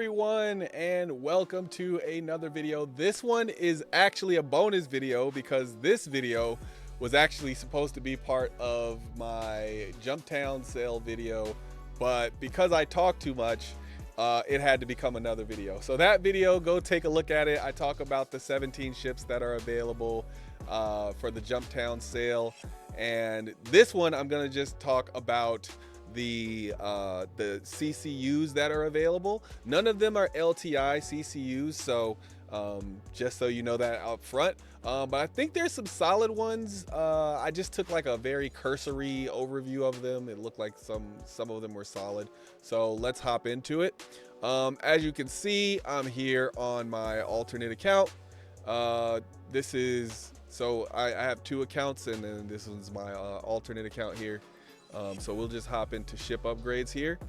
everyone, and welcome to another video. This one is actually a bonus video because this video was actually supposed to be part of my Jumptown sale video, but because I talk too much, it had to become another video. So that video, go take a look at it. I talk about the 17 ships that are available for the Jumptown sale, and this one I'm gonna just talk about the CCUs that are available. None of them are LTI CCUs, so just so you know that up front. But I think there's some solid ones. I just took like a very cursory overview of them. It looked like some of them were solid. So let's hop into it. As you can see, I'm here on my alternate account. This is, so I have two accounts, and then this is my alternate account here. So we'll just hop into ship upgrades here.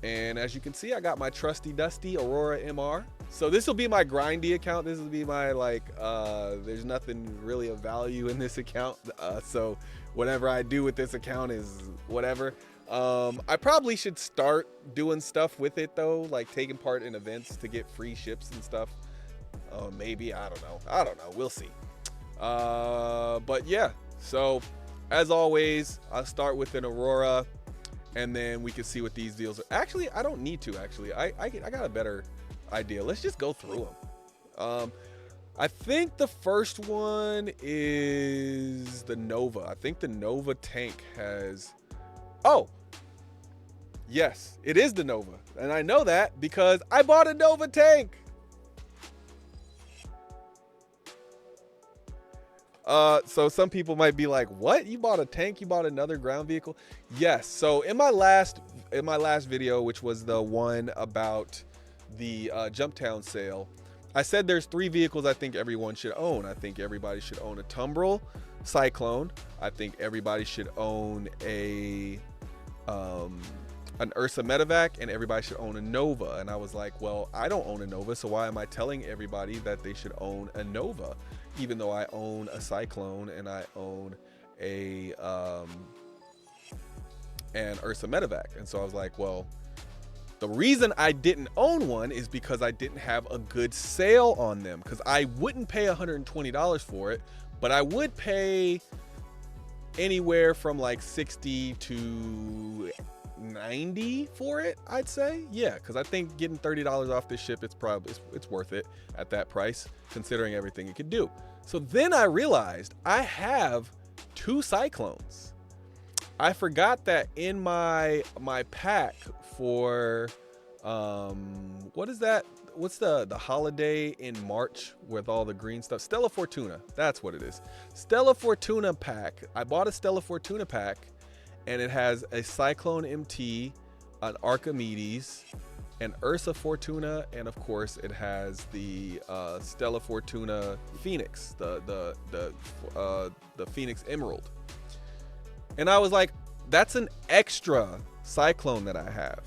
And as you can see, I got my trusty dusty Aurora MR. So this will be my grindy account. This will be my there's nothing really of value in this account. So whatever I do with this account is whatever. I probably should start doing stuff with it though, like taking part in events to get free ships and stuff. Maybe, I don't know. We'll see. But yeah, so as always, I'll start with an Aurora, and then we can see what these deals are. Actually, I don't need to, actually. I got a better idea. Let's just go through them. I think the first one is the Nova. I think the Nova tank has... Oh! Yes, it is the Nova. And I know that because I bought a Nova tank! So some people might be like, what? You bought a tank? You bought another ground vehicle? Yes. So in my last video, which was the one about the Jumptown sale, I said there's three vehicles I think everyone should own. I think everybody should own a Tumbril Cyclone. I think everybody should own an Ursa Medevac, and everybody should own a Nova. And I was like, well, I don't own a Nova, so why am I telling everybody that they should own a Nova? Even though I own a Cyclone and I own an Ursa Medevac. And so I was like, well, the reason I didn't own one is because I didn't have a good sale on them, because I wouldn't pay $120 for it, but I would pay anywhere from like 60 to 90 for it, I'd say. Yeah, because I think getting $30 off this ship, it's worth it at that price, considering everything it could do. So then I realized I have two Cyclones. I forgot that in my pack for what is that? What's the holiday in March with all the green stuff? Stella Fortuna. That's what it is. Stella Fortuna pack. I bought a Stella Fortuna pack, and it has a Cyclone MT, an Archimedes, an Ursa Fortuna, and of course it has the Stella Fortuna Phoenix, the Phoenix Emerald. And I was like, that's an extra Cyclone that I have.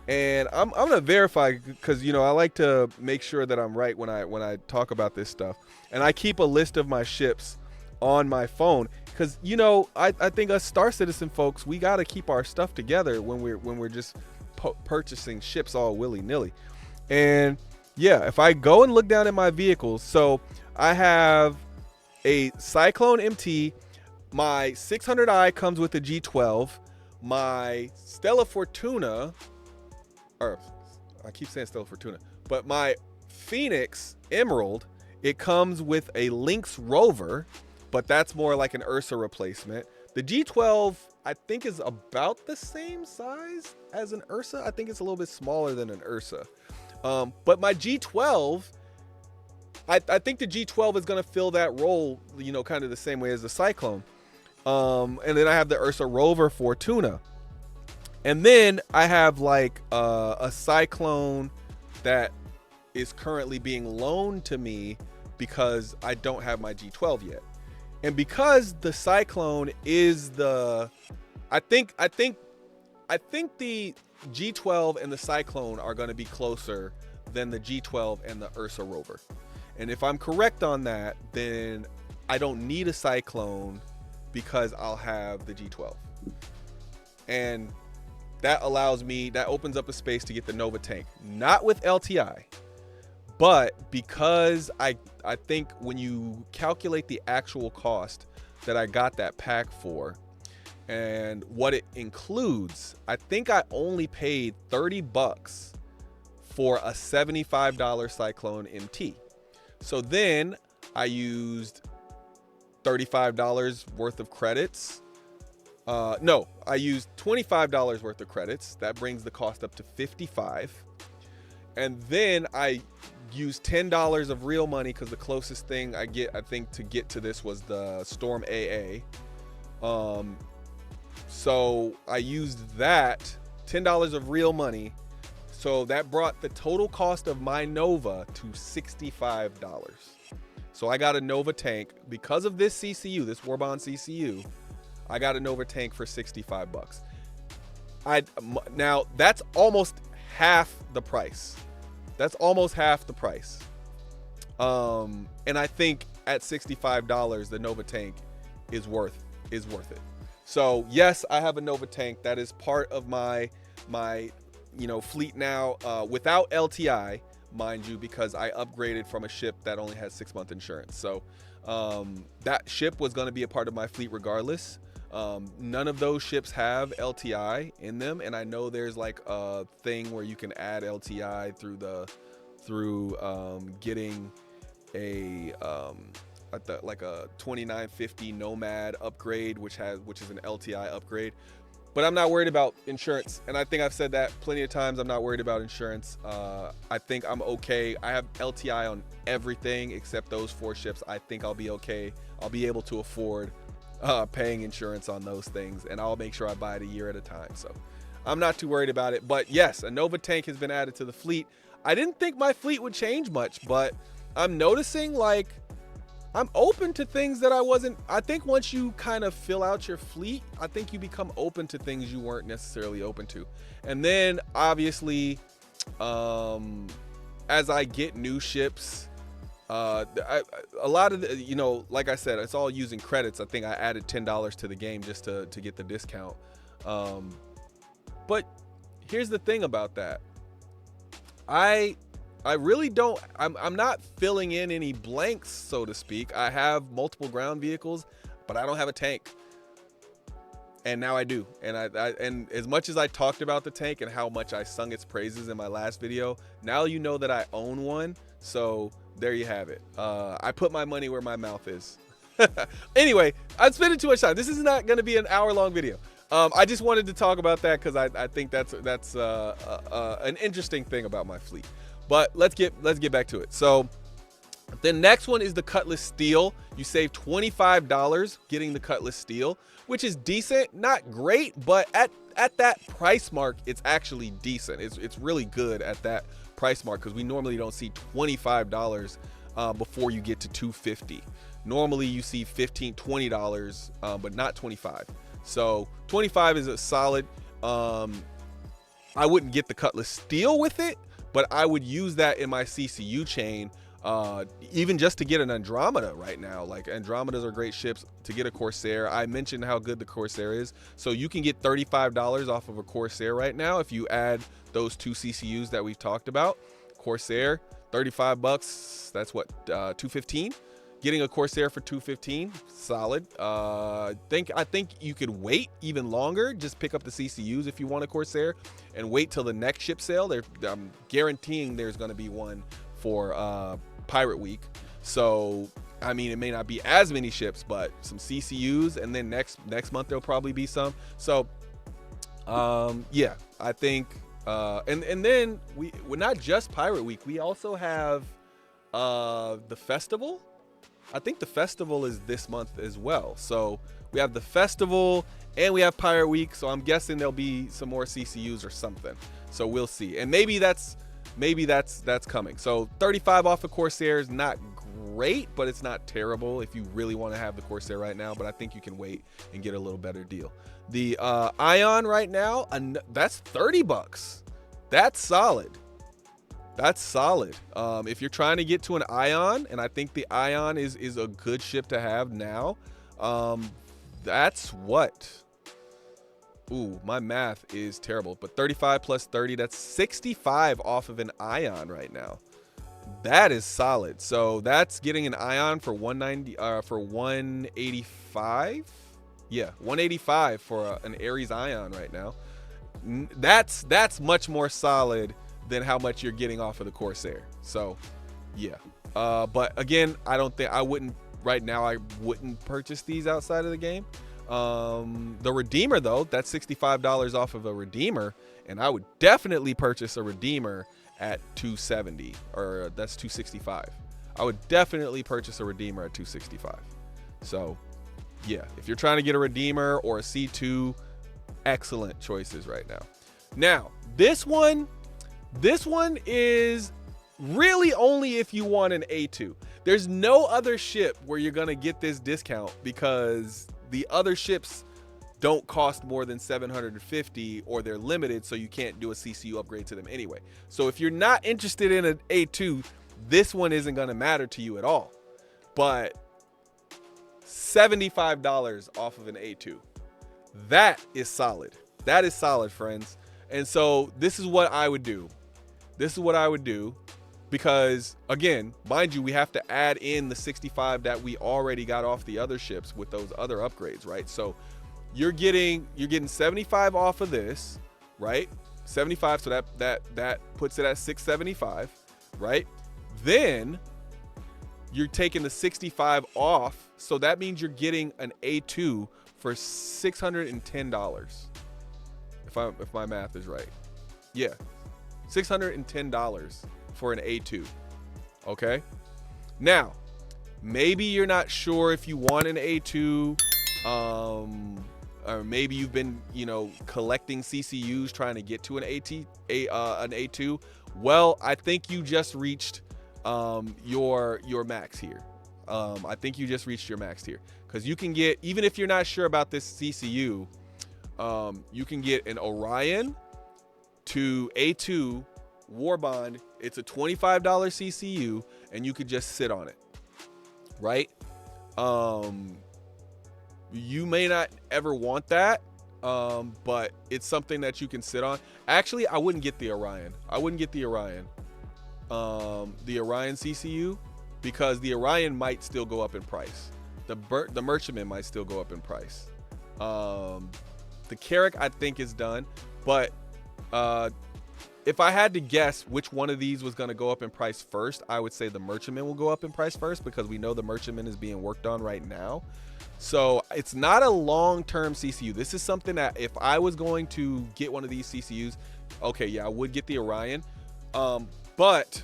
And I'm gonna verify, because you know I like to make sure that I'm right when I talk about this stuff. And I keep a list of my ships on my phone, because you know I think us Star Citizen folks, we got to keep our stuff together when we're just purchasing ships all willy-nilly. And yeah, if I go and look down at my vehicles, so I have a Cyclone MT, my 600i comes with a G12, my Stella Fortuna, or I keep saying Stella Fortuna, but my Phoenix Emerald, it comes with a Lynx Rover, but that's more like an Ursa replacement. The G12, I think, is about the same size as an Ursa. I think it's a little bit smaller than an Ursa. But my G12, I think the G12 is going to fill that role, you know, kind of the same way as the Cyclone. And then I have the Ursa Rover Fortuna. And then I have like a Cyclone that is currently being loaned to me because I don't have my G12 yet. And because the Cyclone is I think the G12 and the Cyclone are going to be closer than the G12 and the Ursa Rover. And if I'm correct on that, then I don't need a Cyclone because I'll have the G12. And that allows me, that opens up a space to get the Nova tank. Not with LTI, but because I think when you calculate the actual cost that I got that pack for and what it includes, I think I only paid $30 for a $75 Cyclone MT. So then I used $35 worth of credits. No, I used $25 worth of credits. That brings the cost up to $55. And then I used $10 of real money because the closest thing I think to get to this was the Storm AA. So I used that $10 of real money. So that brought the total cost of my Nova to $65. So I got a Nova tank because of this CCU, this Warbond CCU. I got a Nova tank for $65. Now that's almost half the price. That's almost half the price. And I think at $65, the Nova tank is worth it. So yes, I have a Nova tank that is part of my fleet now, without LTI, mind you, because I upgraded from a ship that only has 6-month insurance. So that ship was going to be a part of my fleet regardless. None of those ships have LTI in them, and I know there's like a thing where you can add LTI through getting a like a 2950 Nomad upgrade, which is an LTI upgrade. But I'm not worried about insurance, and I think I've said that plenty of times. I'm not worried about insurance. I think I'm okay. I have LTI on everything except those 4 ships. I think I'll be okay. I'll be able to afford paying insurance on those things, and I'll make sure I buy it a year at a time. So I'm not too worried about it. But yes, a Nova tank has been added to the fleet. I didn't think my fleet would change much, but I'm noticing like I'm open to things that I wasn't. I think once you kind of fill out your fleet, I think you become open to things you weren't necessarily open to. And then obviously, as I get new ships, a lot of the, like I said, it's all using credits. I think I added $10 to the game just to get the discount. But here's the thing about that. I really don't, I'm not filling in any blanks, so to speak. I have multiple ground vehicles, but I don't have a tank. And now I do. And and as much as I talked about the tank and how much I sung its praises in my last video, now you know that I own one. So there you have it. I put my money where my mouth is. Anyway, I'm spending too much time. This is not going to be an hour-long video. I just wanted to talk about that because I think that's an interesting thing about my fleet. But let's get back to it. So the next one is the Cutlass Steel. You save $25 getting the Cutlass Steel, which is decent, not great, but at that price mark, it's actually decent. It's really good at that price mark because we normally don't see $25 before you get to $250. Normally you see $15, $20, but not $25. So $25 is a solid. I wouldn't get the Cutlass Steel with it, but I would use that in my CCU chain, even just to get an Andromeda right now. Like Andromedas are great ships. To get a Corsair, I mentioned how good the Corsair is. So you can get $35 off of a Corsair right now if you add those 2 CCUs that we've talked about. Corsair, $35. That's what, $215. Getting a Corsair for $215, solid. I think you could wait even longer. Just pick up the CCUs if you want a Corsair, and wait till the next ship sale. I'm guaranteeing there's going to be one for Pirate Week. So I mean, it may not be as many ships, but some CCUs, and then next month there'll probably be some. So yeah, I think and then we're not just Pirate Week. We also have the festival. I think the festival is this month as well. So we have the festival and we have Pirate Week. So I'm guessing there'll be some more CCUs or something. So we'll see. And maybe that's coming. So 35 off of Corsair is not great, but it's not terrible if you really want to have the Corsair right now. But I think you can wait and get a little better deal. The Ion right now, that's $30. That's solid. That's solid. If you're trying to get to an Ion, and I think the Ion is a good ship to have now, that's what? Ooh, my math is terrible, but 35 plus 30, that's 65 off of an Ion right now. That is solid. So that's getting an Ion for 190 for 185. Yeah, 185 for an Aries Ion right now. That's much more solid than how much you're getting off of the Corsair. So, yeah. But again, I wouldn't right now. I wouldn't purchase these outside of the game. The Redeemer though, that's $65 off of a Redeemer, and I would definitely purchase a Redeemer at 270, or that's 265. I would definitely purchase a Redeemer at 265. So, yeah, if you're trying to get a Redeemer or a C2, excellent choices right now. Now, this one is really only if you want an A2. There's no other ship where you're gonna get this discount because the other ships don't cost more than $750, or they're limited, so you can't do a CCU upgrade to them anyway. So if you're not interested in an A2, this one isn't gonna matter to you at all. But $75 off of an A2, that is solid. That is solid, friends. And so this is what I would do. Because again, mind you, we have to add in the 65 that we already got off the other ships with those other upgrades, right? So you're getting 75 off of this, right? 75, so that puts it at 675, right? Then you're taking the 65 off, so that means you're getting an A2 for $610. If my math is right. Yeah. $610 for an A2. Okay? Now, maybe you're not sure if you want an A2, or maybe you've been, collecting CCUs trying to get to an A2. Well, I think you just reached your max here. I think you just reached your max here, because you can get, even if you're not sure about this CCU, you can get an Orion to A2 Warbond. It's a $25 CCU, and you could just sit on it, right? You may not ever want that, but it's something that you can sit on. Actually, I wouldn't get the Orion. The Orion CCU, because the Orion might still go up in price. The Merchantman might still go up in price. The Carrack, I think, is done, but if I had to guess which one of these was going to go up in price first, I would say the Merchantman will go up in price first, because we know the Merchantman is being worked on right now. So it's not a long-term CCU. This is something that if I was going to get one of these CCUs, okay, yeah, I would get the Orion. But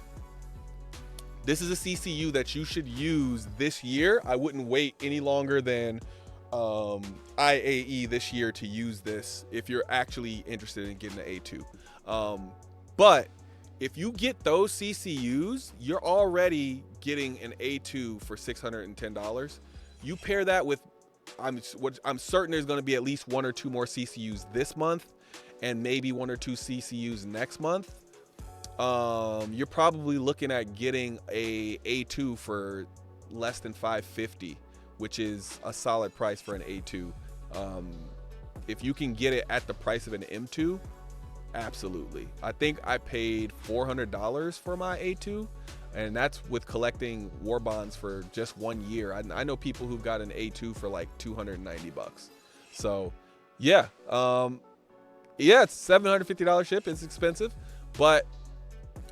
this is a CCU that you should use this year. I wouldn't wait any longer than IAE this year to use this if you're actually interested in getting an A2. But if you get those CCUs, you're already getting an A2 for $610. You pair that with, I'm certain there's going to be at least one or two more CCUs this month, and maybe one or two CCUs next month. You're probably looking at getting a A2 for less than $550, which is a solid price for an A2. If you can get it at the price of an M2, absolutely. I think I paid $400 for my A2, and that's with collecting war bonds for just 1 year. I know people who've got an A2 for like $290. So yeah, it's $750 ship. It's expensive, but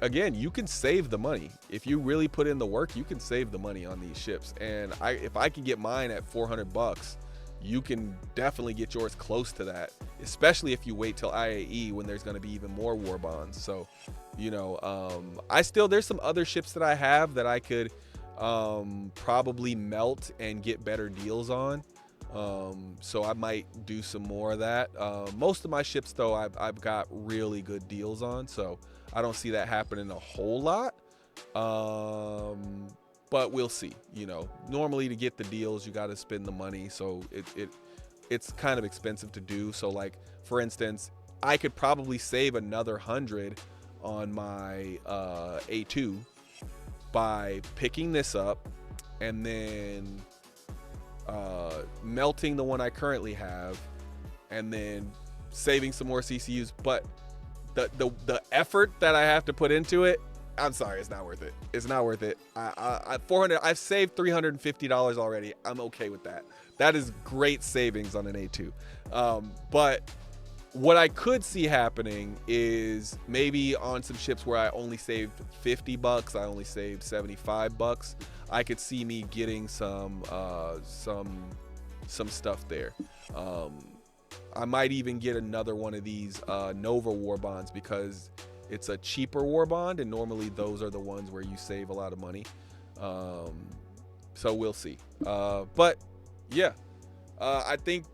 again, you can save the money. If you really put in the work, you can save the money on these ships. And if I can get mine at $400, you can definitely get yours close to that, especially if you wait till IAE when there's going to be even more war bonds. So, there's some other ships that I have that I could probably melt and get better deals on. So I might do some more of that. Most of my ships though, I've got really good deals on, so I don't see that happening a whole lot. But we'll see. Normally to get the deals, you got to spend the money, so it's kind of expensive to do. So like, for instance, I could probably save another 100 on my A2 by picking this up and then melting the one I currently have, and then saving some more CCUs, but the effort that I have to put into it, I'm sorry, it's not worth it. It's not worth it. I've saved $350 already. I'm okay with that. That is great savings on an A2. But what I could see happening is maybe on some ships where I only saved $50, I only saved $75. I could see me getting some stuff there. I might even get another one of these Nova war bonds because it's a cheaper war bond, and normally those are the ones where you save a lot of money. So we'll see. But yeah, I think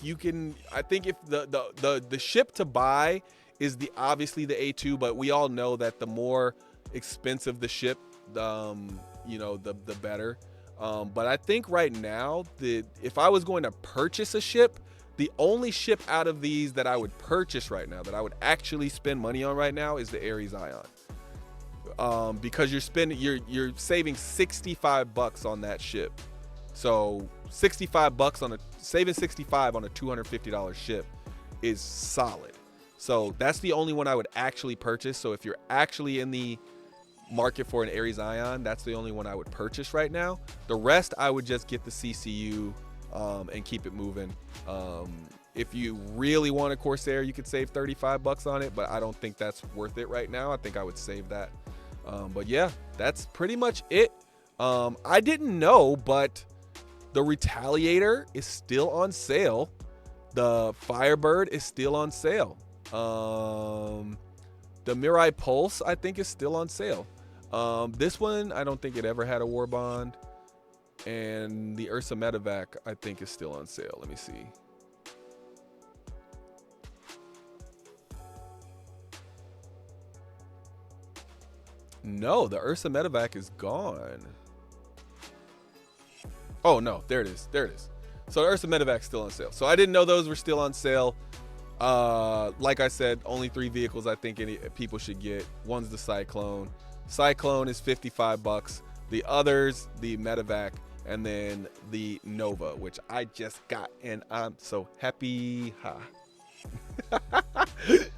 you can. I think if the ship to buy is obviously the A2, but we all know that the more expensive the ship, the better. But I think right now, if I was going to purchase a ship, the only ship out of these that I would purchase right now, that I would actually spend money on right now, is the Ares Ion. Because you're saving $65 on that ship. So saving $65 on a $250 ship is solid. So that's the only one I would actually purchase. So if you're actually in the market for an Ares Ion, that's the only one I would purchase right now. The rest, I would just get the CCU and keep it moving. If you really want a Corsair, you could save $35 on it, but I don't think that's worth it right now. I think I would save that. But yeah, that's pretty much it. I didn't know, but the Retaliator is still on sale. The Firebird is still on sale. The Mirai Pulse, I think, is still on sale. This one, I don't think it ever had a war bond. And the Ursa Medevac, I think, is still on sale. Let me see. No, the Ursa Medevac is gone. Oh, no, there it is. There it is. So the Ursa Medevac is still on sale. So I didn't know those were still on sale. Like I said, only 3 vehicles I think people should get. One's the Cyclone. Cyclone is $55. The others, the Medevac, and then the Nova, which I just got, and I'm so happy.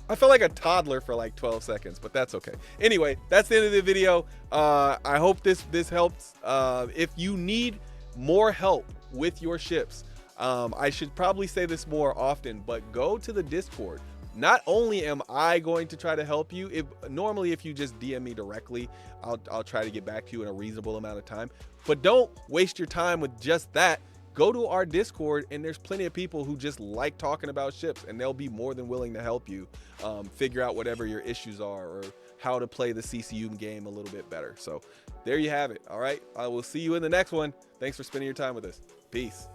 I felt like a toddler for like 12 seconds, but that's okay. Anyway, that's the end of the video. I hope this helps. If you need more help with your ships, I should probably say this more often, but go to the Discord. Not only am I going to try to help you, normally if you just DM me directly, I'll try to get back to you in a reasonable amount of time. But don't waste your time with just that. Go to our Discord, and there's plenty of people who just like talking about ships, and they'll be more than willing to help you figure out whatever your issues are or how to play the CCU game a little bit better. So there you have it. All right, I will see you in the next one. Thanks for spending your time with us. Peace.